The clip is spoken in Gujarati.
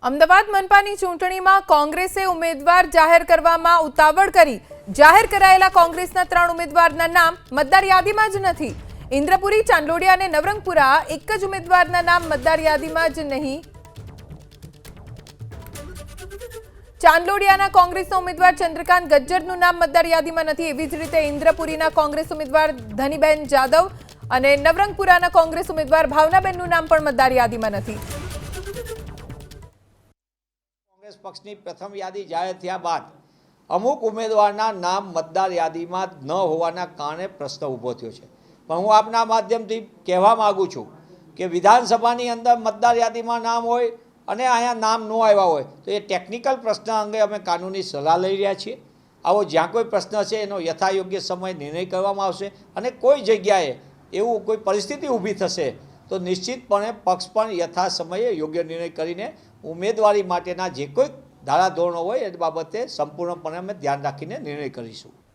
અમદાવાદ મનપાની ચૂંટણીમાં કોંગ્રેસે ઉમેદવાર જાહેર કરવામાં ઉતાવળ કરી. જાહેર કરાયેલા કોંગ્રેસના 3 ઉમેદવારના નામ મતદાર યાદીમાં જ નથી. ઇન્દ્રપુરી, ચાંદલોડિયા અને નવરંગપુરા એક જ ઉમેદવારના નામ મતદાર યાદીમાં જ નહીં. ચાંદલોડિયાના કોંગ્રેસના ઉમેદવાર ચંદ્રકાંત ગજ્જરનું નામ મતદાર યાદીમાં નથી. એવી જ રીતે ઇન્દ્રપુરીના કોંગ્રેસ ઉમેદવાર ધનીબેન જાદવ અને નવરંગપુરાના કોંગ્રેસ ઉમેદવાર ભાવનાબેનનું નામ પણ મતદાર યાદીમાં નથી. કોંગ્રેસ પક્ષની પ્રથમ યાદી જાહેર થયા બાદ અમુક ઉમેદવારના નામ મતદાર યાદીમાં ન હોવાના કારણે પ્રશ્ન ઊભો થયો છે. પણ હું આપના માધ્યમથી કહેવા માગું છું કે વિધાનસભાની અંદર મતદાર યાદીમાં નામ હોય અને અહીંયા નામ ન આવ્યા હોય તો એ ટેકનિકલ પ્રશ્ન અંગે અમે કાનૂની સલાહ લઈ રહ્યા છીએ. આવો જ્યાં કોઈ પ્રશ્ન છે એનો યથાયોગ્ય સમય નિર્ણય કરવામાં આવશે અને કોઈ જગ્યાએ એવું કોઈ પરિસ્થિતિ ઊભી થશે તો નિશ્ચિતપણે પક્ષ પણ યથા સમયે યોગ્ય નિર્ણય કરીને ઉમેદવારી માટેના જે કોઈ ધારાધોરણો હોય એ બાબતે સંપૂર્ણપણે અમે ધ્યાન રાખીને નિર્ણય કરીશું.